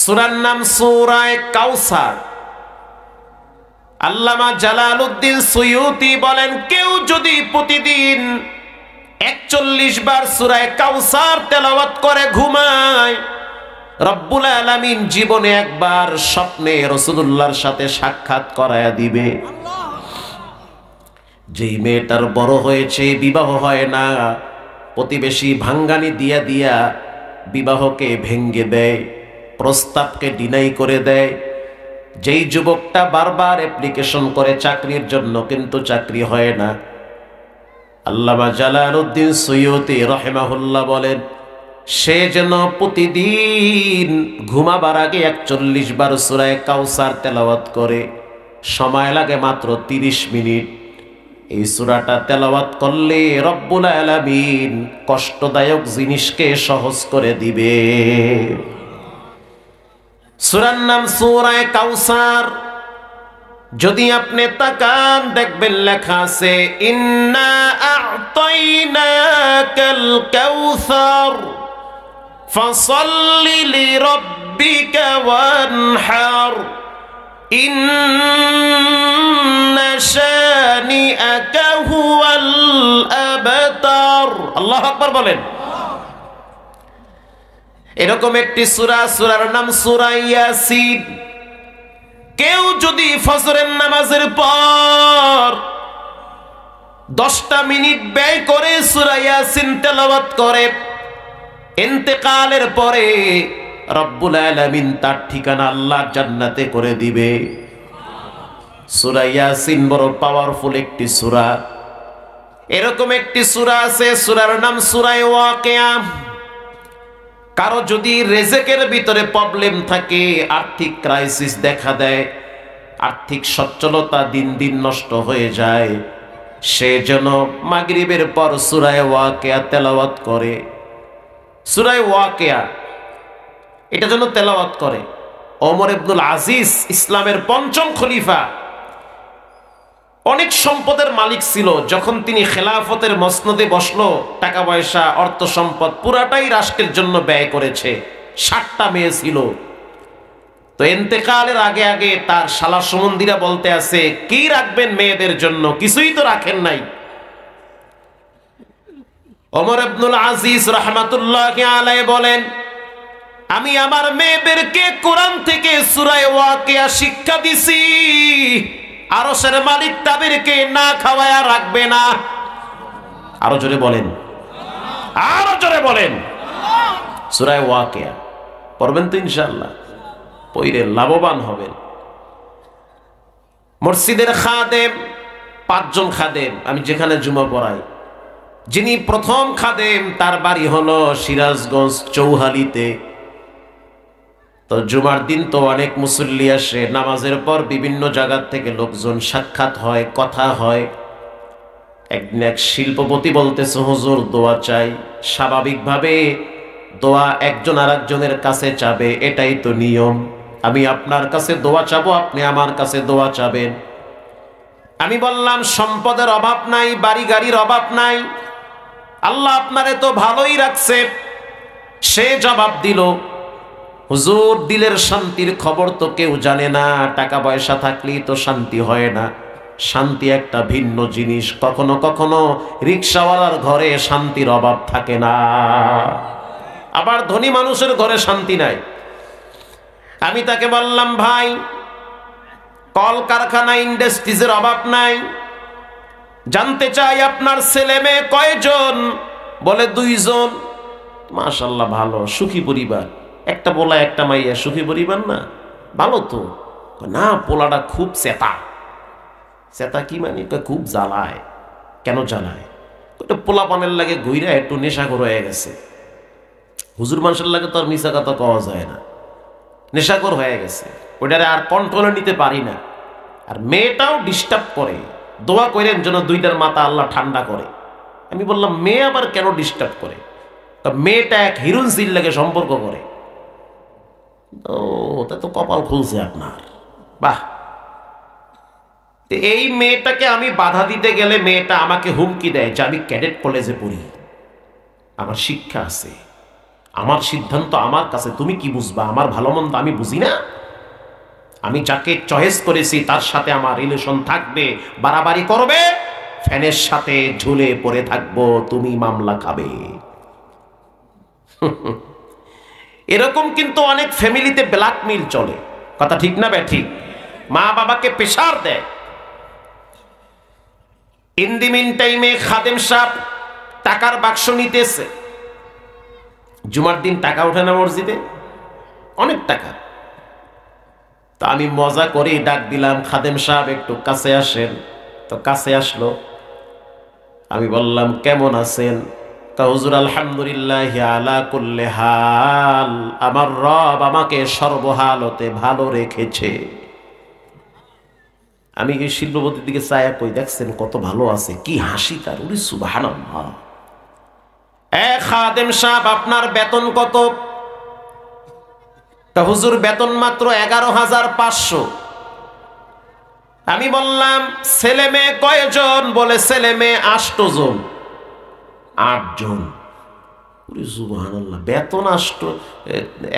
সূরার নাম সূরা কাউসার। আল্লামা Jalaluddin Suyuti বলেন, কেউ যদি প্রতিদিন 41 বার সূরা কাউসার তেলাওয়াত করে ঘুমায়, রব্বুল আলামিন জীবনে একবার স্বপ্নে রাসূলুল্লাহর সাথে সাক্ষাৎ করায়া দিবে। যেই মেয়েটার বড় হয়েছে, বিবাহ হয় না, প্রতিবেশী ভাঙ্গানি দিয়া দিয়া বিবাহকে ভেঙ্গে দেয়, প্রস্তাবকে ডিনাই করে দেয়। যেই যুবকটা বারবার অ্যাপ্লিকেশন করে চাকরির জন্য, কিন্তু চাকরি হয় না, আল্লামা জালালউদ্দিন সুয়ুতি রাহিমাহুল্লাহ বলেন, সে যেন প্রতিদিন ঘুমাবার আগে 41 বার সূরা কাউসার তেলাওয়াত করে। সময় লাগে মাত্র 30 মিনিট। এই সূরাটা তেলাওয়াত করলে রব্বুল আলামিন কষ্টদায়ক জিনিসকে সহজ করে দিবে। সূরার নাম সূরা কাউসার। যদি আপনি তাকান দেখবেন লেখা আছে, ইন্না আ'তাইনাকাল কাউসার ফাসাল্লি লিরাব্বিকা ওয়ানহার ইন্না শানিআকা হুয়াল আবতার। আল্লাহু আকবার বলেন। এরকম একটি সূরা, সূরার নাম সূরা ইয়াসিন। কেউ যদি ফজরের নামাজের পর 10টা মিনিট ব্যয় করে সূরা ইয়াসিন তেলাওয়াত করে, ইন্তেকালের পরে রব্বুল আলামিন তার ঠিকানা আল্লাহর জান্নাতে করে দিবে। সূরা ইয়াসিন বড় পাওয়ারফুল একটি সূরা। এরকম একটি সূরা আছে, সূরার নাম সূরা ওয়াকিয়া। কারো যদি রিজিকের ভিতরে প্রবলেম থাকে, আর্থিক ক্রাইসিস দেখা দেয়, আর্থিক সচ্ছলতা দিন দিন নষ্ট হয়ে যায়, সে যেন মাগরিবের পর সূরা ওয়াকিয়া তেলাওয়াত করে। সূরা ওয়াকিয়া এটা যেন তেলাওয়াত করে। ওমর ইবনুল আজিজ, ইসলামের ৫ম খলিফা, অনেক সম্পদের মালিক ছিল। যখন তিনি খেলাফতের মসনদে বসলো, টাকা পয়সা অর্থ সম্পদ পুরাটাই রাষ্ট্রের জন্য ব্যয় করেছে। 60টা মেয়ে ছিল। তো ইন্তেকালের আগে আগে তার শালা সম্বন্ধীরা বলতে আছে, কি রাখবেন মেয়েদের জন্য, কিছুই তো রাখেন নাই। ওমর ইবনুল আজিজ রাহমাতুল্লাহি আলাইহি বলেন, আমি আমার মেয়েদেরকে কোরআন থেকে সূরা ওয়াকিয়া শিক্ষা দিছি, আরশের মালিক তাদেরকে না খাওয়ায়া রাখবে না। আরো জোরে বলেন, আরো জোরে বলেন। সূরা ওয়াকিয়া পড়বেন তো ইনশাআল্লাহ, পড়ে লাভবান হবেন। মসজিদের খাদেম, 5 জন খাদেম আমি যেখানে জুমা পড়াই, যিনি প্রথম খাদেম তার বাড়ি হলো সিরাজগঞ্জ চৌহালিতে। তো জুমার দিন তো অনেক মুসল্লি আসে, নামাজের পর বিভিন্ন জায়গা থেকে লোকজন সাক্ষাৎ হয়, কথা হয়। একদিন এক শিল্পপতি বলতেছে, হুজুর দোয়া চাই। স্বাভাবিকভাবে দোয়া একজন আরেকজনের কাছে চাবে, এটাই তো নিয়ম। আমি আপনার কাছে দোয়া চাবো, আপনি আমার কাছে দোয়া চাবেন। আমি বললাম, সম্পদের অভাব নাই, বাড়ি গাড়ির অভাব নাই, আল্লাহ আপনারে তো ভালোই রাখছে। সে জবাব দিল, হুজুর দিলের শান্তির খবর তো কেউ জানে না, টাকা পয়সা থাকলেই তো শান্তি হয় না। শান্তি একটা ভিন্ন জিনিস। কখনো কখনো রিকশাওয়ালার ঘরে শান্তির অভাব থাকে না, আবার ধনী মানুষের ঘরে শান্তি নাই। আমি তাকে বললাম, ভাই কলকারখানা ইন্ডাস্ট্রিজের অভাব নাই, জানতে চাই আপনার ছেলে মেয়ে কয়জন? বলে 2 জন। মাশাআল্লাহ, ভালো, সুখী পরিবার। একটা পোলা একটা মাইয়া, সুখী পরিবার না? ভালো তো। না, পোলাটা খুব চেতা। চেতা কি মানে? খুব জ্বালায়। কেন জ্বালায়? ওটা পোলা পানের লাগে ঘুইরা একটু নেশাখোর হয়ে গেছে। হুজুর মানুষের লাগে তো আর মিশা কথা কওয়া যায় না। নেশাখোর হয়ে গেছে, ওইটারে আর কন্ট্রোলে নিতে পারি না। আর মেয়েটাও ডিস্টার্ব করে। দোয়া করেন যেন 2টার মাথা আল্লাহ ঠান্ডা করে। আমি বললাম, মেয়ে আবার কেন ডিস্টার্ব করে? মেয়েটা এক হিরোইন জিল লাগে সম্পর্ক করে। ও, তা তো কপাল খুলছে আপনার, বাহ। এই মেয়েটাকে আমি বাধা দিতে গেলে মেয়েটা আমাকে হুমকি দেয় যে আমি ক্যাডেট কলেজে পড়ি, আমার শিক্ষা আছে, আমার সিদ্ধান্ত আমার কাছে, তুমি কি বুঝবা? আমার ভালো মন্দ আমি বুঝি না? আমি যাকে চয়েস করেছি তার সাথে আমার রিলেশন থাকবে, বাড়াবাড়ি করবে, ফ্যানের সাথে ঝুলে পড়ে থাকবো, তুমি মামলা খাবে। এরকম কিন্তু অনেক ফ্যামিলিতে ব্ল্যাকমেইল চলে, কথা ঠিক না ঠিক? মা বাবাকে প্রেসার দেয়। ইন দি মিন টাইমে খাদেম সাহেব টাকার বাক্স নিতেছে। জুমার দিন টাকা ওঠে না মসজিদে, অনেক টাকা। তো আমি মজা করে ডাক দিলাম, খাদেম সাহেব একটু কাছে আসেন। তো কাছে আসলো। আমি বললাম, কেমন আছেন? হুজুর আলহামদুলিল্লাহ আলা কুল্লি হাল, আমার রব আমাকে সর্বহালতে ভালো রেখেছে। আমি এই শিল্পপতির দিকে চায়া কই, দেখছেন কত ভালো আছে, কি হাসি তার, উরি সুবহানাল্লাহ। খাদেম সাহেব আপনার বেতন কত? হুজুর বেতন মাত্র 11,500। আমি বললাম, ছেলে মেয়ে কয়জন? বলে ছেলে মেয়ে 8 জন। 8 জন, সুবহানাল্লাহ। বেতন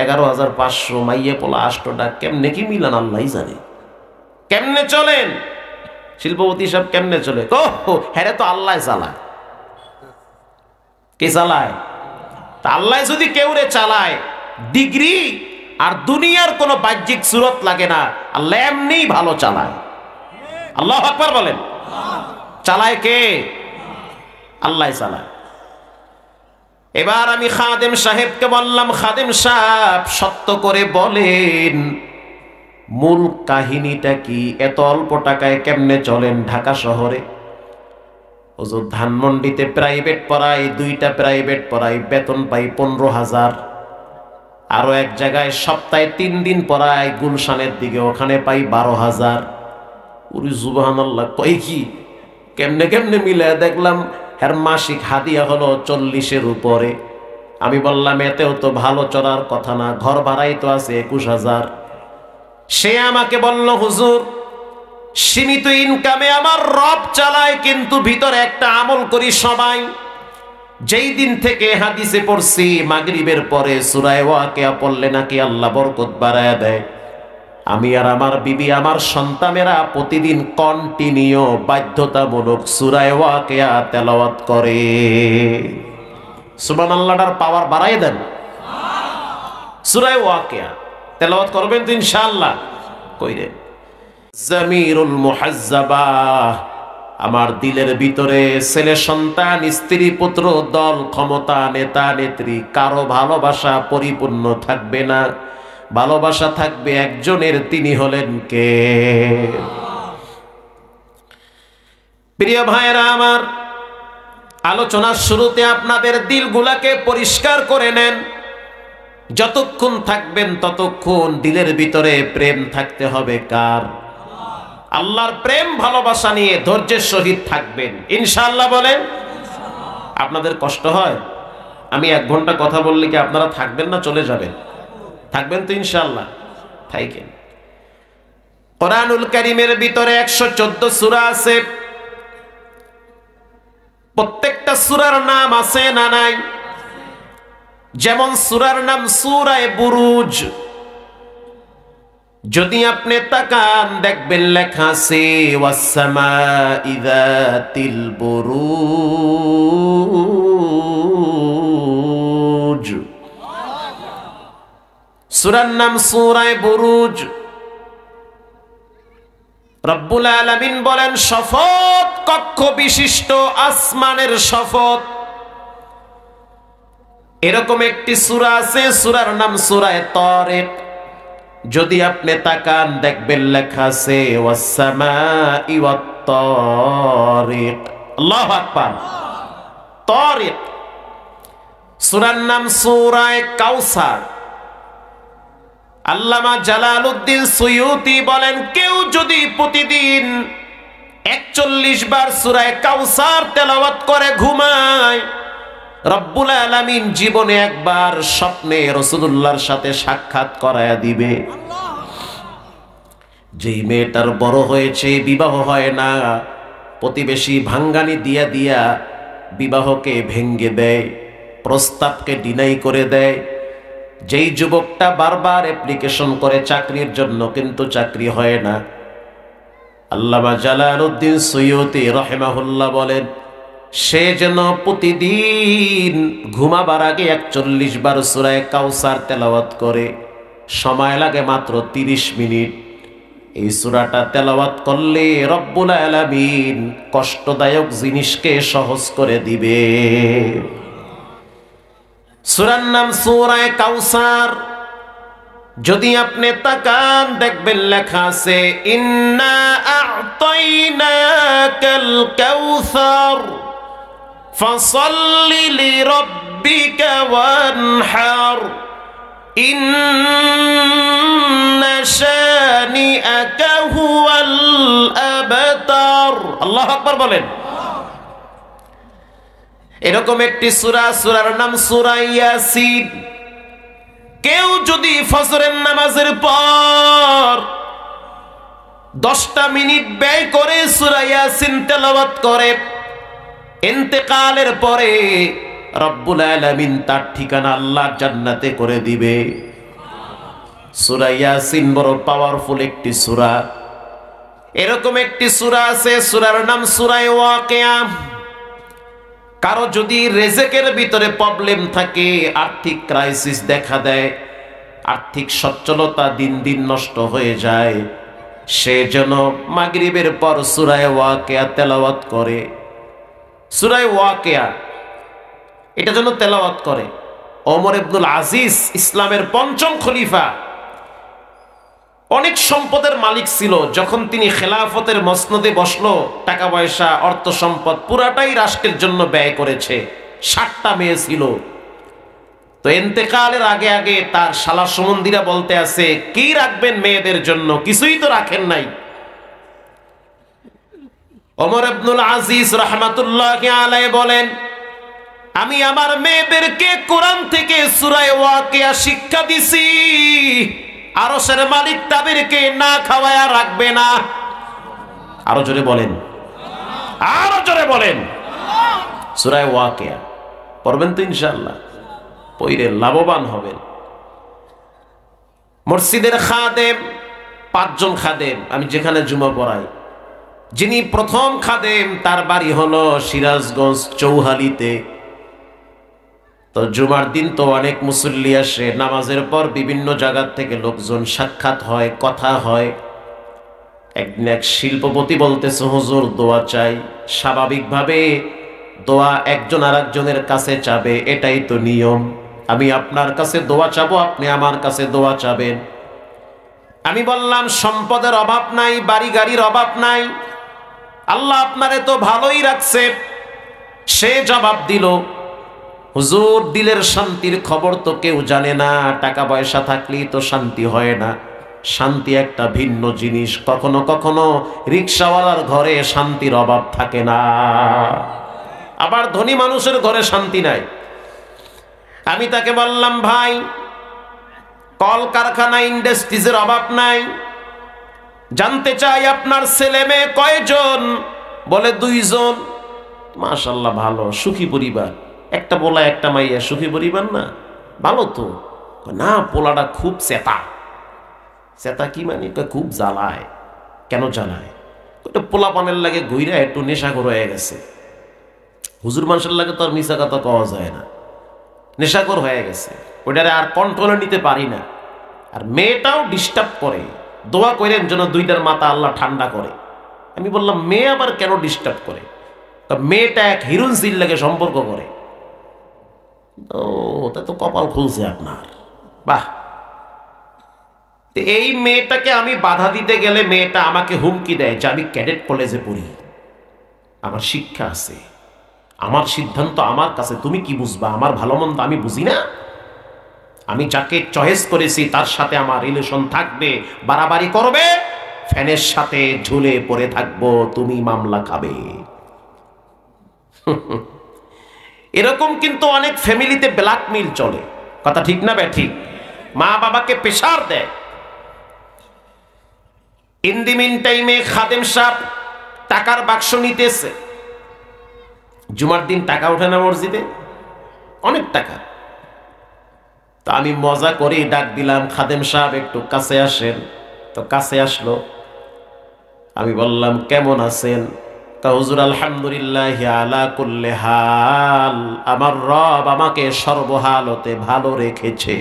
11,500, মাইয়ে পোলা 8টা, কেমনে কি মিলান আল্লাহই জানে। কেমনে চলেন শিল্পপতি সব, কেমনে চলে? হ্যাঁ তো আল্লাহ চালায়। কে চালায়? তা আল্লাহ যদি কেউ রে চালায়, ডিগ্রি আর দুনিয়ার কোনো বাহ্যিক সুরত লাগে না, আল্লাহ এমনি ভালো চালায়। আল্লাহু আকবার বলেন। চালায় কে? আল্লাহ চালায়। এবার আমি খাদেম সাহেবকে বললাম, খাদেম সাহেব সত্য করে বলেন, মূল কাহিনীটা কি? এত অল্প টাকায় কেমনে চলেন ঢাকা শহরে? হুজুর ধানমন্ডিতে প্রাইভেট পড়াই, 2টা প্রাইভেট পড়াই, বেতন পাই 15,000। আরো এক জায়গায় সপ্তাহে 3 দিন পড়াই, গুলশানের দিকে, ওখানে পাই 12,000। উরি সুবহানাল্লাহ। কই কি কেমনে কেমনে মিলে দেখলাম এর মাসিক হাদিয়া হলো 40-এর উপরে। আমি বললাম, এতেও তো ভালো চলার কথা না, ঘর ভাড়াই তো আছে 21,000। সে আমাকে বলল, হুজুর সীমিত ইনকামে আমার রব চালায়, কিন্তু ভিতরে একটা আমল করি সবাই। যেই দিন থেকে হাদিসে পড়ছি মাগরিবের পরে সূরা ওয়াকিয়া পড়লে নাকি আল্লাহ বরকত বাড়ায় দেয়, আমি আর আমার বিবি, আমার সন্তানেরা প্রতিদিন কন্টিনিউ বাধ্যতামূলক সূরা ওয়াকিয়া তেলাওয়াত করে। সুবহানাল্লাহর পাওয়ার বাড়ায় দেন। সূরা ওয়াকিয়া তেলাওয়াত করবেন তো ইনশাআল্লাহ। কইরে জামিরুল মুহাজ্জাবা, আমার দিলের ভিতরে ছেলে সন্তান, স্ত্রী পুত্র, দল ক্ষমতা, নেতা নেত্রী, কারো ভালোবাসা পরিপূর্ণ থাকবে না। ভালোবাসা থাকবে একজনের, তিনি হলেন কে? প্রিয় ভাইরা আমার, আলোচনার শুরুতে আপনাদের দিলগুলাকে পরিষ্কার করে নেন। যতক্ষণ থাকবেন ততক্ষণ দিলের ভিতরে প্রেম থাকতে হবে কার? আল্লাহর প্রেম ভালোবাসা নিয়ে ধৈর্যের সহিত থাকবেন ইনশাআল্লাহ। বলেন, আপনাদের কষ্ট হয়? আমি 1 ঘন্টা কথা বললে কি আপনারা থাকবেন না চলে যাবেন? থাকবেন তো ইনশাআল্লাহ। থাকেন। কোরআনুল কারীমের ভিতরে 114 সূরা আছে। প্রত্যেকটা সূরার নাম আছে না নাই? যেমন সূরার নাম সূরা বুরুজ। যদি আপনি তাকান দেখবেন লেখা আছে ওয়াসসামাই যাতিল বুরুজ। সূরার নাম সূরা বুরুজ। রব্বুল আলামিন বলেন, শপথ কক্ষ বিশিষ্ট আসমানের শপথ। এরকম একটি সূরা আছে, সূরার নাম সূরা তারিক। যদি আপনি তাকান দেখবেন লেখা আছে ওয়াসসামাই ওয়াত তারিক। আল্লাহু আকবার। তারিক। সূরার নাম সূরা কাউসার। আল্লামা জালালউদ্দিন সুয়ুতি বলেন, কেউ যদি প্রতিদিন 41 বার সূরা কাউসার তেলাওয়াত করে ঘুমায়, রব্বুল আলামিন জীবনে একবার স্বপ্নে রাসূলুল্লাহর সাথে সাক্ষাৎ করায়া দিবে। যেই মেয়েটার বড় হয়েছে, বিবাহ হয় না, প্রতিবেশী ভাঙ্গানি দিয়া দিয়া বিবাহকে ভেঙ্গে দেয়। প্রস্তাবকে ডিনাই করে দেয়। যেই যুবকটা বারবার অ্যাপ্লিকেশন করে চাকরির জন্য কিন্তু চাকরি হয় না, আল্লামা জালালউদ্দিন সুয়ুতী রাহিমাহুল্লাহ বলেন, সে যেন প্রতিদিন ঘুমাবার আগে ৪১ বার সূরা কাউসার তেলাওয়াত করে। সময় লাগে মাত্র ৩০ মিনিট। এই সূরাটা তেলাওয়াত করলে রব্বুল আলামিন কষ্টদায়ক জিনিসকে সহজ করে দিবে। সূরার নাম সূরা কাউসার। যদি আপনি তাকান দেখবেন লেখা আছে ইন্না আ'তাইনাকাল কাউসার ফাসাল্লি লিরাব্বিকা ওয়ানহার ইন্না শানিআকা হুয়াল আবতার। আল্লাহু আকবার বলেন। এরকম একটি সূরা, সূরার নাম সূরা ইয়াসিন। কেউ যদি ফজরের নামাজের পর 10টা মিনিট ব্যয় করে সূরা ইয়াসিন তেলাওয়াত করে, ইন্তেকালের পরে রব্বুল আলামিন তার ঠিকানা আল্লাহর জান্নাতে করে দিবে। সূরা ইয়াসিন বড় পাওয়ারফুল একটি সূরা। এরকম একটি সূরা আছে, সূরার নাম সূরা ওয়াকিয়া। কারো যদি রেজেকের ভিতরে প্রবলেম থাকে, আর্থিক ক্রাইসিস দেখা দেয়, আর্থিক সচ্ছলতা দিন দিন নষ্ট হয়ে যায়, সে যেন মাগরিবের পর সূরা ওয়াকিয়া তেলাওয়াত করে। সূরা ওয়াকিয়া এটা যেন তেলাওয়াত করে। ওমর ইবনুল আজিজ ইসলামের ৫ম খলিফা, অনেক সম্পদের মালিক ছিল। যখন তিনি খেলাফতের মসনদে বসলো, টাকা পয়সা অর্থ সম্পদ পুরাটাই রাষ্ট্রের জন্য ব্যয় করেছে। 7টা মেয়ে ছিল। তো ইন্তেকালের আগে আগে তার শালা সম্বন্ধীরা বলতে আছে, কি রাখবেন মেয়েদের জন্য? কিছুই তো রাখেন নাই। ওমর ইবনুল আজিজ রাহমাতুল্লাহি আলাইহি বলেন, আমি আমার মেয়েদেরকে কোরআন থেকে সূরা ওয়াকিয়া শিক্ষা দিছি। আরশের মালিক তাদেরকে না খাওয়ায়া রাখবে না। আরো জোরে বলেন, আরো জোরে বলেন। সূরা ওয়াকিয়া পড়বেন তো ইনশাআল্লাহ, পড়ে লাভবান হবেন। মসজিদের খাদেম, 5 জন খাদেম আমি যেখানে জুমা পড়াই, যিনি প্রথম খাদেম তার বাড়ি হলো সিরাজগঞ্জ চৌহালিতে। তো জুমার দিন তো অনেক মুসল্লি আসে, নামাজের পর বিভিন্ন জায়গা থেকে লোকজন সাক্ষাৎ হয়, কথা হয়। একদিন এক শিল্পপতি বলতেছে, হুজুর দোয়া চাই। স্বাভাবিকভাবে দোয়া একজন আর একজনের কাছে চাবে, এটাই তো নিয়ম। আমি আপনার কাছে দোয়া চাবো, আপনি আমার কাছে দোয়া চাবেন। আমি বললাম, সম্পদের অভাব নাই, বাড়ি গাড়ির অভাব নাই, আল্লাহ আপনারে তো ভালোই রাখছে। সে জবাব দিল, হুজুর দিলের শান্তির খবর তো কেউ জানে না। টাকা পয়সা থাকলেই তো শান্তি হয় না। শান্তি একটা ভিন্ন জিনিস। কখনো কখনো রিকশাওয়ালার ঘরে শান্তির অভাব থাকে না, আবার ধনী মানুষের ঘরে শান্তি নাই। আমি তাকে বললাম, ভাই কল কারখানা ইন্ডাস্ট্রিজের অভাব নাই, জানতে চাই আপনার ছেলে মেয়ে কয়জন? বলে 2 জন। মাশাআল্লাহ, ভালো, সুখী পরিবার। একটা পোলা একটা মাইয়া, সুখী পরিবার না? ভালো তো। না, পোলাটা খুব চেতা। চেতা কি মানে? খুব জ্বালায়। কেন জ্বালায়? ওটা পোলা পানের লাগে ঘুইরা একটু নেশাখোর হয়ে গেছে। হুজুর মানুষের লাগে তো আর মিশা কথা পাওয়া যায় না। নেশাখোর হয়ে গেছে, ওইটারে আর কন্ট্রোলে নিতে পারি না। আর মেয়েটাও ডিস্টার্ব করে। দোয়া করেন যেন 2টার মাথা আল্লাহ ঠান্ডা করে। আমি বললাম, মেয়ে আবার কেন ডিস্টার্ব করে? তো মেয়েটা এক হিরোইন জির লাগে সম্পর্ক করে। ও, তা তো কপাল খুলছে আপনার, বাহ। এই মেয়েটাকে আমি বাধা দিতে গেলে মেয়েটা আমাকে হুমকি দেয় যে আমি ক্যাডেট কলেজে পড়ি, আমার শিক্ষা আছে, আমার সিদ্ধান্ত আমার কাছে, তুমি কি বুঝবা? আমার ভালো মন্দ আমি বুঝি না? আমি যাকে চয়েস করেছি তার সাথে আমার রিলেশন থাকবে, বাড়াবাড়ি করবে, ফ্যানের সাথে ঝুলে পড়ে থাকবো, তুমি মামলা খাবে। এরকম কিন্তু অনেক ফ্যামিলিতে ব্ল্যাকমেইল চলে, কথা ঠিক না ব্যাঠিক? মা বাবাকে প্রেসার দেয়। ইন দি মিন টাইমে খাদেম সাহেব টাকার বাক্স নিতেছে। জুমার দিন টাকা ওঠে না মসজিদে, অনেক টাকা। তা আমি মজা করে ডাক দিলাম, খাদেম সাহেব একটু কাছে আসেন। তো কাছে আসলো। আমি বললাম, কেমন আছেন? তা হুজুর আলহামদুলিল্লাহ আলা কুল্লি হাল, আমার রব আমাকে সর্বহালতে ভালো রেখেছে।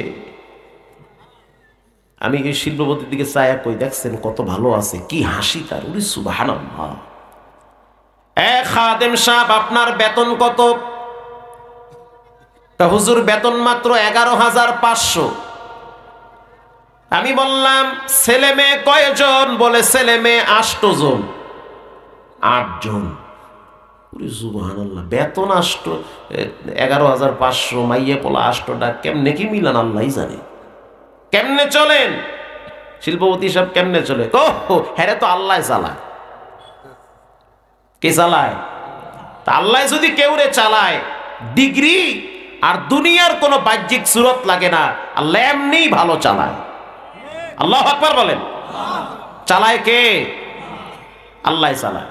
আমি এই শিল্পপতির দিকে চায়া কই, দেখছেন কত ভালো আছে, কি হাসি তার, উরি সুবহানাল্লাহ। খাদেম সাহেব আপনার বেতন কত? তা হুজুর বেতন মাত্র 11,500। আমি বললাম, ছেলে মেয়ে কয়জন? বলে ছেলে মেয়ে 8 জন। 8 জন। সুবহানাল্লাহ, বেতন 11,500, মাইয়ে পোলা 8টা, কেমনে কি মিলান আল্লাহই জানে। কেমনে চলেন শিল্পপতি সব, কেমনে চলে? হ্যাঁ তো আল্লাহ চালায়। কে চালায়? তা আল্লাহ যদি কেউ রে চালায়, ডিগ্রি আর দুনিয়ার কোনো বাহ্যিক সুরত লাগে না, আল্লাহ এমনিই ভালো চালায়। আল্লাহু আকবার বলেন। চালায় কে? আল্লাহ চালায়।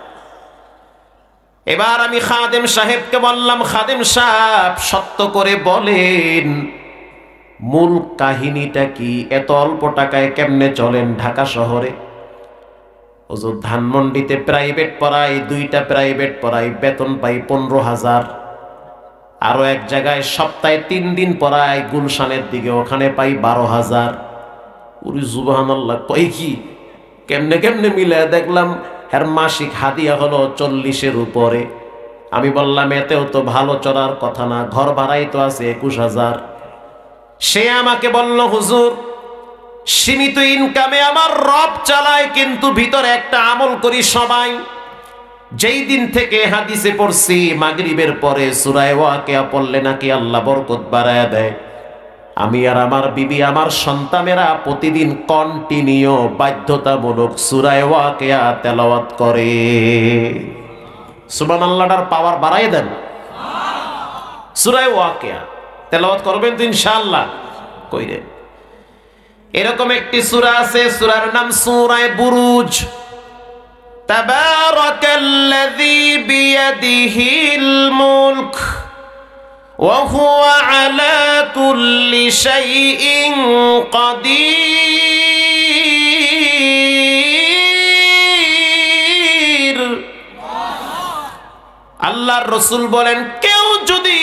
এবার আমি খাদেম সাহেবকে বললাম, খাদেম সাহেব সত্য করে বলেন, মূল কাহিনীটা কি? এত অল্প টাকায় কেমনে চলেন ঢাকা শহরে? হুজুর ধানমন্ডিতে প্রাইভেট পড়াই, 2টা প্রাইভেট পড়াই, বেতন পাই 15,000। আরো এক জায়গায় সপ্তাহে 3 দিন পড়াই, গুলশানের দিকে, ওখানে পাই 12,000। উরি সুবহানাল্লাহ, কই কি কেমনে কেমনে মিলে দেখলাম এর মাসিক হাদিয়া হলো 40-এর উপরে। আমি বললাম, এতেও তো ভালো চলার কথা না, ঘর ভাড়াই তো আছে 21,000। সে আমাকে বলল, হুজুর সীমিত ইনকামে আমার রব চালায়, কিন্তু ভিতরে একটা আমল করি সবাই। যেই দিন থেকে হাদিসে পড়ছি মাগরিবের পরে সূরা ওয়াকিয়া পড়লে নাকি আল্লাহ বরকত বাড়ায় দেয়, আমি আর আমার বিবি, আমার সন্তানেরা প্রতিদিন কন্টিনিউ বাধ্যতামূলক সূরা ওয়াকিয়া তেলাওয়াত করে। সুবহানাল্লাহর পাওয়ার বাড়ায় দেন। সূরা ওয়াকিয়া তেলাওয়াত করবেন তো ইনশাআল্লাহ, কইরেন। এরকম একটি সূরা আছে, সূরার নাম সূরা বুরুজ। তাবারাকাল্লাযী বিয়াদিহিল মুলক ওয়া হুয়া আলা কুল্লি শাইইন কাদির। আল্লাহর রাসূল বলেন, কেউ যদি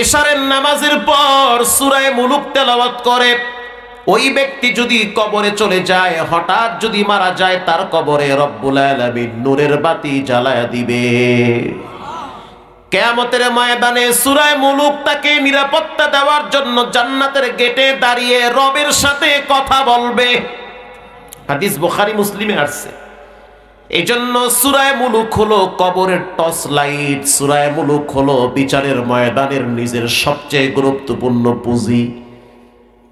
ইশারের নামাজের পর সূরা মুলক তেলাওয়াত করে, ওই ব্যক্তি যদি কবরে চলে যায়, হঠাৎ যদি মারা যায়, তার কবরে রব্বুল আলামিন নূরের বাতি জ্বালায়া দিবে। কিয়ামতের ময়দানে সূরা মুলক তাকে নিরাপত্তা দেওয়ার জন্য জান্নাতের গেটে দাঁড়িয়ে রবের সাথে কথা বলবে। হাদিস বুখারী মুসলিমে আসছে। এই জন্য সূরা মুলক হলো কবরের টর্চ লাইট, সূরা মুলক হলো বিচারের ময়দানের নিজের সবচেয়ে গুরুত্বপূর্ণ পুঁজি।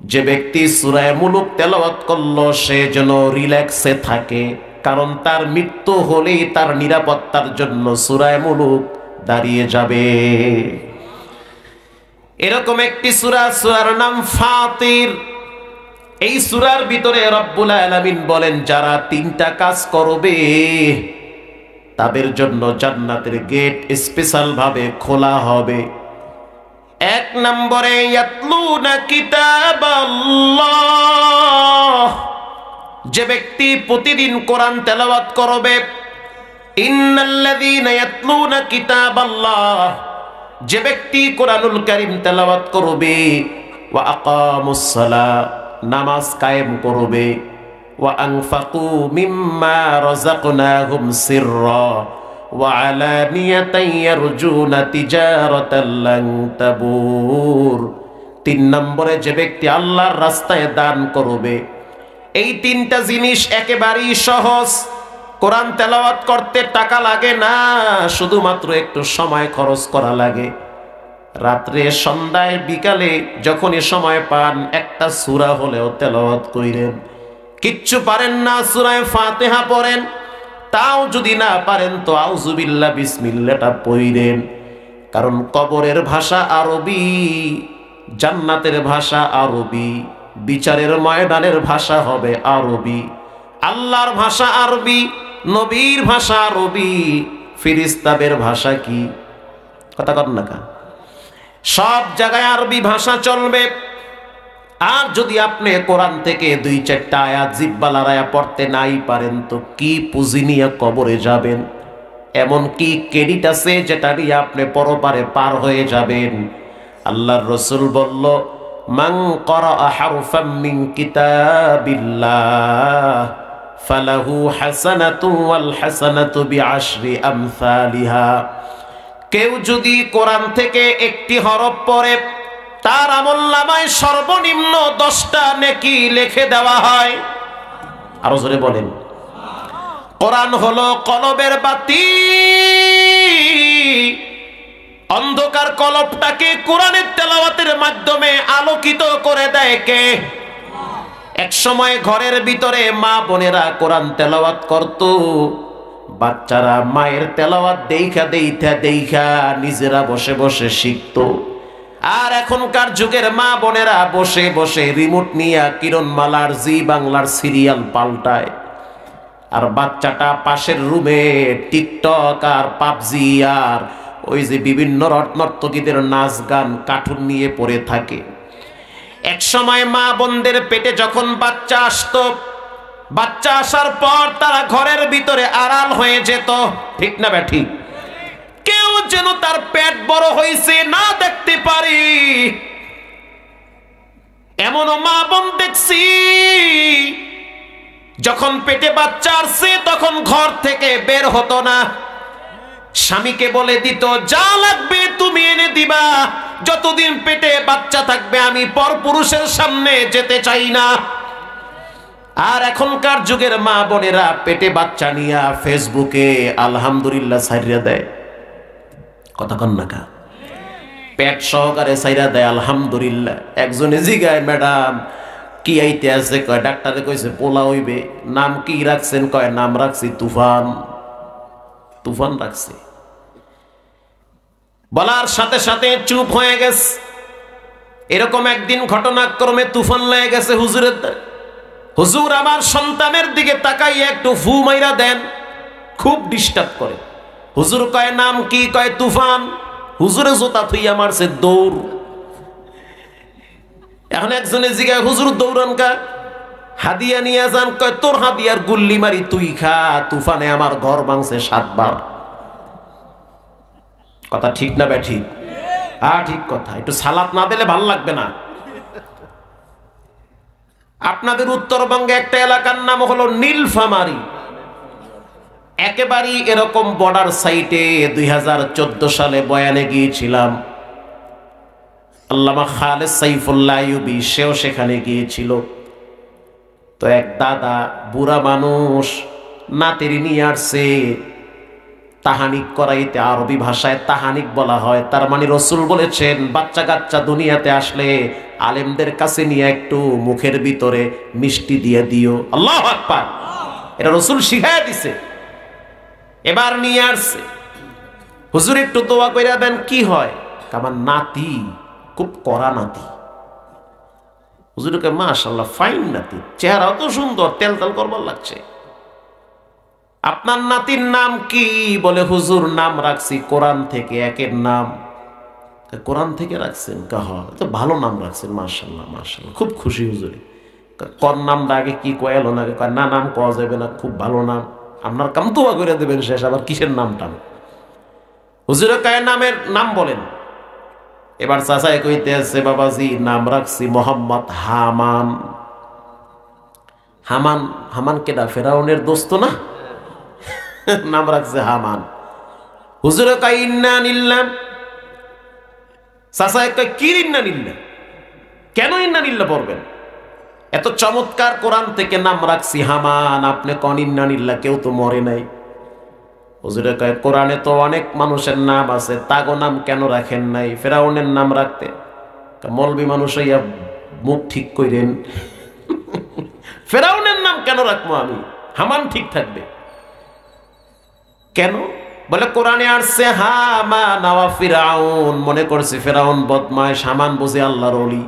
যে ব্যক্তি সূরা মুলক তেলাওয়াত করলো, সে যেন রিল্যাক্সে থাকে, কারণ তার মৃত্যু হলেই তার নিরাপত্তার জন্য সূরা মুলক দাঁড়িয়ে যাবে। এরকম একটি সূরা, সূরার নাম ফাতির। এই সূরার ভিতরে রব্বুল আলামিন বলেন, যারা 3টা কাজ করবে তাদের জন্য জান্নাতের গেট স্পেশাল ভাবে খোলা হবে। 1 নম্বরে ইয়াতলুনা কিতাবাল্লাহ, যে ব্যক্তি প্রতিদিন কোরআন তেলাওয়াত করবে। ইন্নাল্লাযীনা ইয়াতলুনা কিতাবাল্লাহ, যে ব্যক্তি কোরআনুল কারীম তেলাওয়াত করবে। ওয়া আকামুস সালাহ, নামাজ কায়েম করবে। ওয়া আনফাকু মিম্মা রাযাকনাহুম সিররা ওয়া আলানিয়াতান ইয়ারজুনা তিজারাতান লান তাবুর। 3 নম্বরে যে ব্যক্তি আল্লাহর রাস্তায় দান করবে। এই 3টা জিনিস একেবারেই সহজ। কোরআন তেলাওয়াত করতে টাকা লাগে না, শুধুমাত্র একটু সময় খরচ করা লাগে। রাত্রে, সন্ধ্যায়, বিকালে যখনই সময় পান, একটা সূরা হলেও তেলাওয়াত কইরেন। কিচ্ছু পারেন না, সূরা ফাতিহা পড়েন। তাও যদি না পারেন তো আউযুবিল্লাহ বিসমিল্লাহটা পড়েন। কারণ কবরের ভাষা আরবি, জান্নাতের ভাষা আরবি, বিচারের ময়দানের ভাষা হবে আরবি। আল্লাহর ভাষা আরবি, নবীর ভাষা আরবি, ফেরেশতাদের ভাষা কি? কথা কর না কা? সব জায়গায় আরবি ভাষা চলবে। আর যদি আপনি কোরআন থেকে 2-4টা আয়াত জিহ্বা লড়াইয়া পড়তে নাই পারেন তো কি পুঁজি নিয়ে কবরে যাবেন? এমন কি ক্রেডিট আছে যেটা নিয়ে আপনি পরপারে পার হয়ে যাবেন? আল্লাহর রাসূল বলল, মান ক্বারা হারফাম মিন কিতাবিল্লাহ ফালাহু হাসানাতু ওয়াল হাসানাতু বিআশরি আমসালিহা। কেউ যদি কোরআন থেকে একটি হরফ পড়ে তার আমলনামায় সর্বনিম্ন 10টা নেকি লিখে দেওয়া হয়। আরো জোরে বলেন। কোরআন হলো কলবের বাতি। অন্ধকার কলবটাকে কোরআনের তেলাওয়াতের মাধ্যমে আলোকিত করে দেয় কে? এক সময় ঘরের ভিতরে মা বোনেরা কোরআন তেলাওয়াত করত, বাচ্চারা মায়ের তেলাওয়াত দেখা দেখা নিজেরা বসে বসে শিখত। আর এখনকার যুগের মা বোনেরা বসে বসে রিমোট নিয়ে কিরণমালার জি বাংলার সিরিয়াল পাল্টায়, আর বাচ্চাটা পাশের রুমে টিকটক আর পাবজি আর ওই যে বিভিন্ন নর্তকীদের নাচ গান কার্টুন নিয়ে পড়ে থাকে। এক সময় মা বোনদের পেটে যখন বাচ্চা আসতো, বাচ্চা আসার পর তারা ঘরের ভিতরে আড়াল হয়ে যেত, ঠিক না ব্যাঠিক? কেউ যেন তার পেট বড় হয়েছে না দেখতে পারি, এমনও মা বোন দেখছি যখন পেটে বাচ্চা আসছে তখন ঘর থেকে বের হতো না, স্বামীকে বলে দিত যা লাগবে তুমি এনে দিবা, যতদিন পেটে বাচ্চা থাকবে আমি পরপুরুষের সামনে যেতে চাই না। আর এখনকার যুগের মা বোনেরা পেটে বাচ্চা নিয়ে ফেসবুকে আলহামদুলিল্লাহ ছাইরা দেয়, কথা কন না কা? পেট সহকারে ছাইরা দেয় আলহামদুলিল্লাহ। একজনে জিগায়, ম্যাডাম কি আইতে আছে? কয় ডাক্তারে কইছে পোলা হইবে। নাম কি রাখছেন? কয় নাম রাখছি তুফান। তুফান রাখছে। বলার সাথে সাথে চুপ হয়ে গেছে। এরকম একদিন ঘটনাক্রমে তুফান লেগে গেছে হুজুরের দ্বারে। হুজুর আমার সন্তানের দিকে তাকাইয়া একটু ফু মাইরা দেন, খুব ডিস্টার্ব করে। হুজুর কয় নাম কি? কয় তুফান। হুজুরে জোতা থুইয়া মারছে দৌড়। এখন একজনে জিগায় হুজুর দৌড়ান কা? হাদিয়া নিয়ে যান। কয় তোর হাদিয়ার গুল্লি মারি তুই খা, তুফানে আমার ঘর ভাঙছে 7 বার। কথা ঠিক না ব্যাঠিক? হ্যাঁ ঠিক কথা। একটু সালাত না দিলে ভালো লাগবে না। আপনাদের উত্তরবঙ্গে একটা এলাকার নাম হলো নীলফামারী। একেবারেই এরকম বর্ডার সাইটে 2014 সালে বয়ানে গিয়েছিলাম। আল্লামা খালেদ সাইফুল্লাহ আইয়ুবী সেও সেখানে গিয়েছিল। তো এক দাদা বুড়া মানুষ নাতিরি নিয়ে আসছে তাহানিক করাইতে। আরবি ভাষায় তাহানিক বলা হয়, তার মানে রসুল বলেছেন বাচ্চা কাচ্চা দুনিয়াতে আসলে আলেমদের কাছে নিয়ে একটু মুখের ভিতরে মিষ্টি দিয়ে দিও। আল্লাহু আকবার, এটা রসুল শিখাইয়া দিছে। এবার নিয়ে আসছে, হুজুর একটু দোয়া কইরা দেন। কি হয়? আমার নাতি খুব কড়া নাতি। হুজুরকে মাশাআল্লাহ ফাইন নাতি, চেহারাও তো সুন্দর, তেল তেল করবার লাগছে। আপনার নাতির নাম কি? বলে হুজুর নাম রাখছি কোরআন থেকে, একের নাম। কোরআন থেকে রাখছেন? তো ভালো নাম রাখছেন, মাশাআল্লাহ মাশাআল্লাহ, খুব খুশি হুজুরে। কোন নামটা আগে কি কয়ালো না? না নাম কওয়া যাবে না, খুব ভালো নাম, আপনার কাম দোয়া করে দেবেন শেষ, আবার কিসের নামটা? হুজুরে কয় নামের নাম বলেন। এবার চাচাই কইতে আছে বাবাজি নাম রাখছি মোহাম্মদ হামান। হামান? হামান কেডা? ফেরাউনের দোস্ত না? নাম রাখছে হামান। হুজুরে কয় ইন্না নিল্লাহ। চাচাই কয় কি ইন্না নিল্লাহ? কেন ইন্না নিল্লাহ পড়বেন? এত চমৎকার কোরআন থেকে নাম রাখছি হামান, আপনি কন ইন্না নিল্লাহ? কেউ তো মরে নাই। হুজুরে কয় কোরআনে তো অনেক মানুষের নাম আছে, তাগো নাম কেন রাখেন নাই? ফেরাউনের নাম রাখতে। মলবি মানুষ হইয়া মুখ ঠিক কইরেন, ফেরাউনের নাম কেন রাখবো আমি? হামান ঠিক থাকবে কেন? বলে কোরআনে আসছে হামান ওয়া ফিরাউন, মনে করছে ফেরাউন বদমাইশ, হামান বুঝে আল্লাহর ওলি।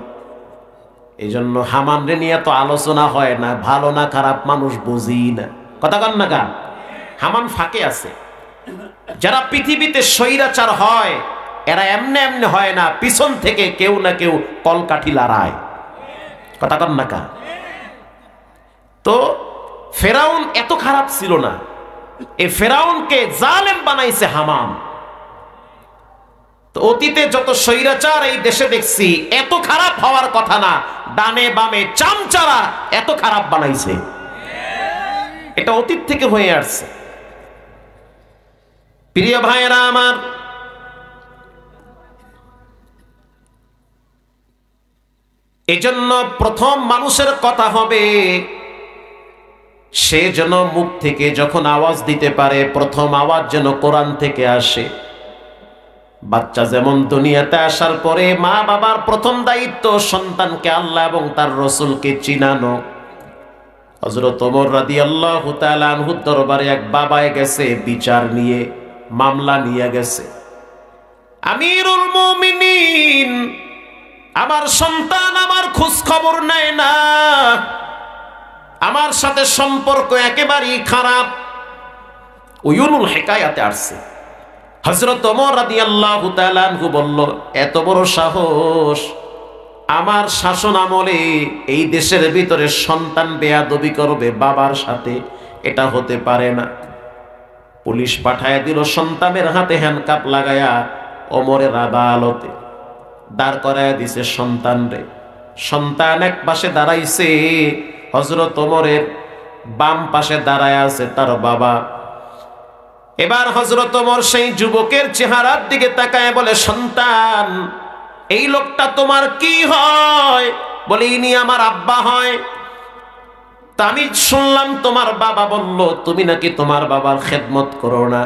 এই জন্য হামান রে নিয়ে তো আলোচনা হয় না, ভালো না খারাপ মানুষ বুঝি না, কথা কন না গান। হামান ফাঁকে আছে। যারা পৃথিবীতে স্বৈরাচার হয় এরা এমনি এমনি হয় না, পিছন থেকে কেউ না কেউ কলকাঠি লড়ায়। কথা কন না কা? তো ফেরাউন এত খারাপ ছিল না, এই ফেরাউনকে জালেম বানাইছে হামান। তো অতীতে যত স্বৈরাচার এই দেশে দেখছি এত খারাপ হওয়ার কথা না, ডানে বামে চামচারা এত খারাপ বানাইছে, এটা অতীত থেকে হয়ে আসছে। প্রিয় ভাইয়েরা আমার, এজন্য প্রথম মানুষের কথা হবে সে যেন মুখ থেকে যখন আওয়াজ দিতে পারে প্রথম আওয়াজ যেন কোরআন থেকে আসে। বাচ্চা যেমন দুনিয়াতে আসার পরে মা বাবার প্রথম দায়িত্ব সন্তানকে আল্লাহ এবং তার রসুলকে চিনানো। হযরত ওমর রাদিয়াল্লাহু তাআলা আনহুর দরবারে এক বাবায় গেছে, বিচার নিয়ে মামলা নিয়ে গেছে। আমিরুল মুমিনিন, আমার সন্তান আমার খোঁজ খবর নেয় না, আমার সাথে সম্পর্ক একেবারেই খারাপ। উয়ুনুল হিকায়াতে আসছে হযরত ওমর রাদিয়াল্লাহু তাআলা আনহু বলল, এত বড় সাহস, আমার শাসন আমলে এই দেশের ভিতরে সন্তান বেয়াদবি করবে বাবার সাথে, এটা হতে পারে না। পুলিশ পাঠায় দিল, সন্তানের হাতে হ্যান্ডকাপ লাগায়া ওমরের আদালতে দাঁড় করায় দিছে সন্তান রে। সন্তান এক পাশে দাঁড়াইছে, হযরত ওমরের বাম পাশে দাঁড়ায় আছে তার বাবা। এবার হযরত ওমর সেই যুবকের চেহারার দিকে তাকায় বলে, সন্তান, এই লোকটা তোমার কি হয়? বলে, ইনি আমার আব্বা হয়। তা আমি শুনলাম তোমার বাবা বলল তুমি নাকি তোমার বাবার খেদমত করো না,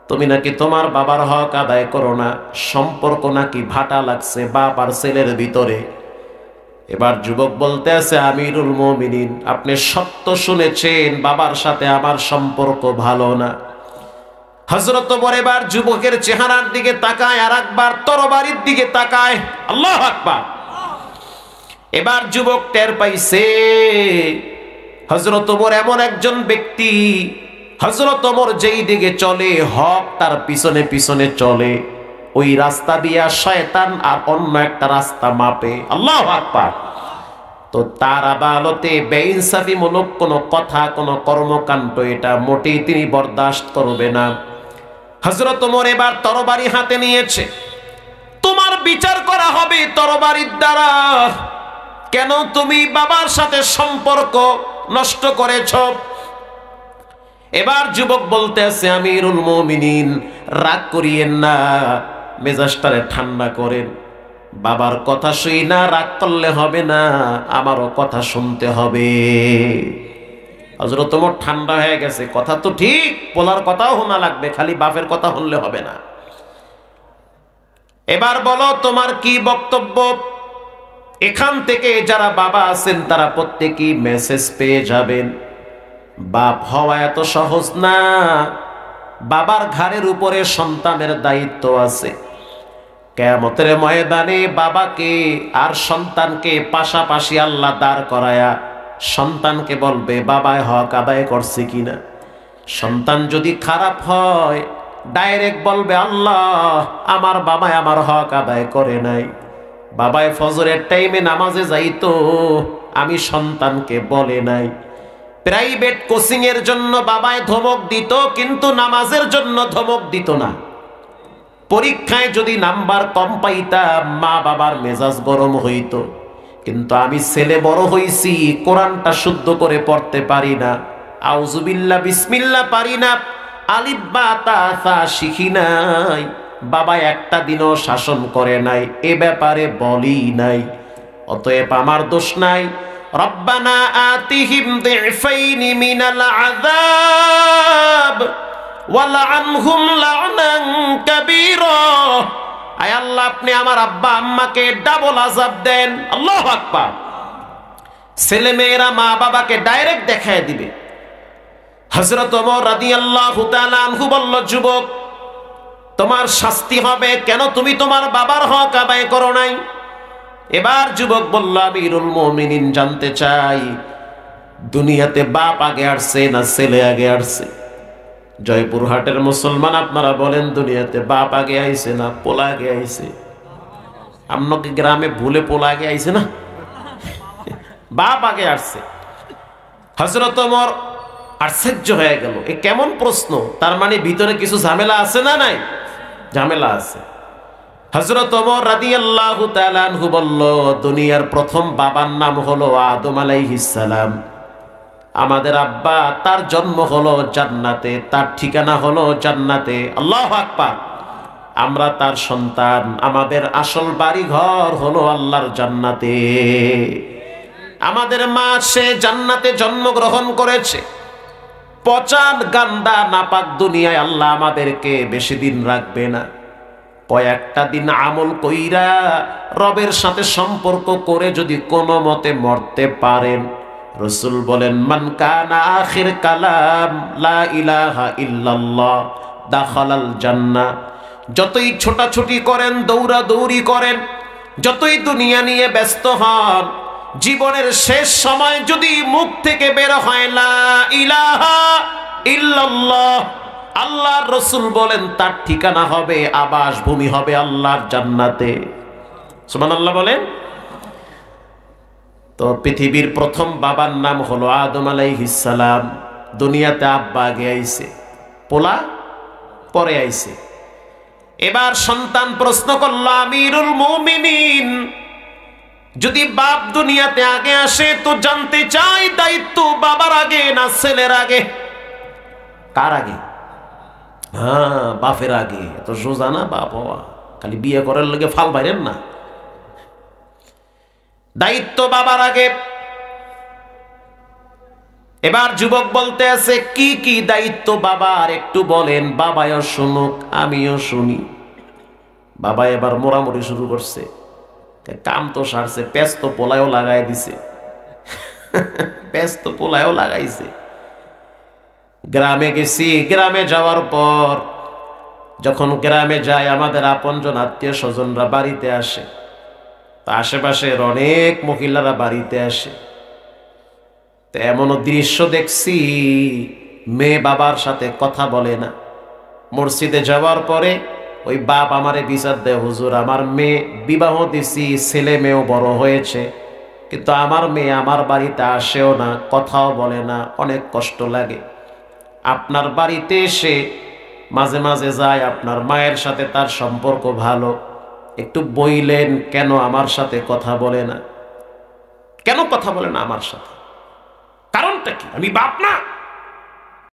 তুমি নাকি তোমার বাবার হক আদায় করো না, সম্পর্ক নাকি ভাটা লাগছে বাপ আর ছেলের ভিতরে। এবার যুবক বলতে আছে, আমিরুল মুমিনিন, আপনি সত্য শুনেছেন, বাবার সাথে আমার সম্পর্ক ভালো না। হযরত ওমর এবার যুবকের চেহারার দিকে তাকায়, আর একবার তরবারির দিকে তাকায়। আল্লাহু আকবার। এবার যুবক টের পাইছে হযরত ওমর এমন একজন ব্যক্তি, হযরত ওমর যেই দিকে চলে হক তার পিছনে পিছনে চলে, ওই রাস্তা দিয়ে শয়তান আর অন্য একটা রাস্তা মাপে। আল্লাহু আকবার। তো তার আদালতে বেইনসাফিমূলক কোনো কথা, কোনো কর্মকাণ্ড এটা মোটেই তিনি বরদাস্ত করবে না। হযরত ওমর এবার তরবারি হাতে নিয়েছে, তোমার বিচার করা হবে তরবারির দ্বারা। কেন তুমি বাবার সাথে সম্পর্ক নষ্ট করেছ? এবার যুবক বলতে আছে, আমিরুল মুমিনিন, রাগ করিয়েন না, মেজাজটারে ঠান্ডা করেন। বাবার কথা শুই না রাগ করলে হবে না, আমারও কথা শুনতে হবে। হযরত ওমর ঠান্ডা হয়ে গেছে, কথা তো ঠিক, পোলার কথাও শোনা লাগবে, খালি বাপের কথা শুনলে হবে না। এবার বলো তোমার কি বক্তব্য? এখান থেকে যারা বাবা আছেন তারা প্রত্যেকেই মেসেজ পেয়ে যাবেন, বাপ হওয়া এত সহজ না। বাবার ঘাড়ের উপরে সন্তানের দায়িত্ব আছে। কিয়ামতের ময়দানে বাবাকে আর সন্তানকে পাশাপাশি আল্লাহ দাঁড় করায়া সন্তানকে বলবে, বাবায় হক আদায় করছে কিনা। সন্তান যদি খারাপ হয় ডাইরেক্ট বলবে, আল্লাহ, আমার বাবায় আমার হক আদায় করে নাই। বাবায় ফজরের টাইমে নামাজে যাইতো, আমি সন্তানকে বলে নাই। প্রাইভেট কোচিং এর জন্য বাবায় ধমক দিত, কিন্তু নামাজের জন্য ধমক দিত না। পরীক্ষায় যদি নাম্বার কম পাইতাম মা বাবার মেজাজ গরম হইতো, কিন্তু আমি ছেলে বড় হইছি, কোরআনটা শুদ্ধ করে পড়তে পারি না, আউযুবিল্লাহ বিসমিল্লাহ পারি না, আলিফ বা তা সা শিখি নাই। বাবা একটা দিনও শাসন করে নাই, এ ব্যাপারে বলি নাই। অতএব আমার দোষ নাই। রব্বানা আতিহিম দিফাইনি মিনাল আযাব ওয়ালআনহুম লা'নান কাবীরা। আয় আল্লাহ, আপনি আমার আব্বা আম্মাকে ডাবল আযাব দেন। আল্লাহু আকবার। ছেলে মেয়েরা মা বাবাকে ডাইরেক্ট দেখায় দিবে। হযরত ওমর রাদিয়াল্লাহু তাআলা আনহু বলল, যুবক, তোমার শাস্তি হবে। কেন? তুমি তোমার বাবার হক আদায় করো নাই। এবার যুবক বলল, আমিরুল মুমিনিন, জানতে চাই দুনিয়াতে বাপ আগে আসছে না ছেলে আগে আসছে? জয়পুরহাটের মুসলমান আপনারা বলেন, দুনিয়াতে বাপ আগে আইছে না পোলা আগে আইছে? আপনাকে গ্রামে ভুলে পোলা আগে আইছে না? বাপ আগে আসছে। হযরত ওমর আশ্চর্য হয়ে গেল, এ কেমন প্রশ্ন? তার মানে ভিতরে কিছু ঝামেলা আছে না নাই? ঝামেলা আছে। হযরত ওমর রাদিয়াল্লাহু তাআলা আনহু বলল, দুনিয়ার প্রথম বাবার নাম হলো আদম আলাইহিস সালাম। আমাদের আব্বা, তার জন্ম হলো জান্নাতে, তার ঠিকানা হলো জান্নাতে। আল্লাহু আকবার। আমরা তার সন্তান, আমাদের আসল বাড়ি ঘর হলো আল্লাহর জান্নাতে। আমাদের মা সে জান্নাতে জন্মগ্রহণ করেছে। পচান গান্দা নাপাক দুনিয়ায় আল্লাহ আমাদেরকে বেশি দিন রাখবে না। কয়েকটা দিন আমল কইরা রবের সাথে সম্পর্ক করে যদি কোনো মতে মরতে পারেন, রাসূল বলেন, মান কানা আখির কালাম লা ইলাহা ইল্লাল্লাহ দাখালাল জান্নাহ। যতই ছোটাছুটি করেন, দৌড়াদৌড়ি করেন, যতই দুনিয়া নিয়ে ব্যস্ত হন, জীবনের শেষ সময় যদি মুখ থেকে বের হয় লা ইলাহা ইল্লাল্লাহ, আল্লাহর রাসূল বলেন তার ঠিকানা হবে, আবাস ভূমি হবে আল্লাহর জান্নাতে। সুবহানাল্লাহ বলেন। তো পৃথিবীর প্রথম বাবার নাম হলো আদম আলাইহিস সালাম। দুনিয়াতে আব্বা আগে আইছে, পোলা পরে আইছে। এবার সন্তান প্রশ্ন করল, আমিরুল মুমিনিন, যদি বাপ দুনিয়াতে আগে আসে তো জানতে চাই দায়িত্ব বাবার আগে না ছেলের আগে? কার আগে? হ্যাঁ, বাপের আগে। এত সোজা না বাপ হওয়া, খালি বিয়ে করার লগে ফাল বাইরেন না। দায়িত্ব বাবার আগে। এবার যুবক বলতে আছে, কি কি দায়িত্ব বাবার একটু বলেন, বাবাও শুনুক আমিও শুনি। বাবা এবার মোড়ামুড়ি শুরু করছে। কাম তো সারছে, পেঁচ তো পোলায়ও লাগাই দিছে। পেঁচ তো পোলায়ও লাগাইছে। গ্রামে গেছি, গ্রামে যাওয়ার পর যখন গ্রামে যাই, আমাদের আপনজন আত্মীয় স্বজনরা বাড়িতে আসে। তো আশেপাশের অনেক মহিলারা বাড়িতে আসে। তো এমনও দৃশ্য দেখছি, মেয়ে বাবার সাথে কথা বলে না। মসজিদে যাওয়ার পরে ওই বাপ আমারে বিচার দেয়, হুজুর আমার মেয়ে বিবাহ দিছি, ছেলে মেয়েও বড় হয়েছে, কিন্তু আমার মেয়ে আমার বাড়িতে আসেও না, কথাও বলে না, অনেক কষ্ট লাগে। আপনার বাড়িতে এসে মাঝে মাঝে যায়, আপনার মায়ের সাথে তার সম্পর্ক ভালো, একটু বইলেন কেন আমার সাথে কথা বলে না? কেন কথা বলে না আমার সাথে? কারণটা কি? আমি বাপ না?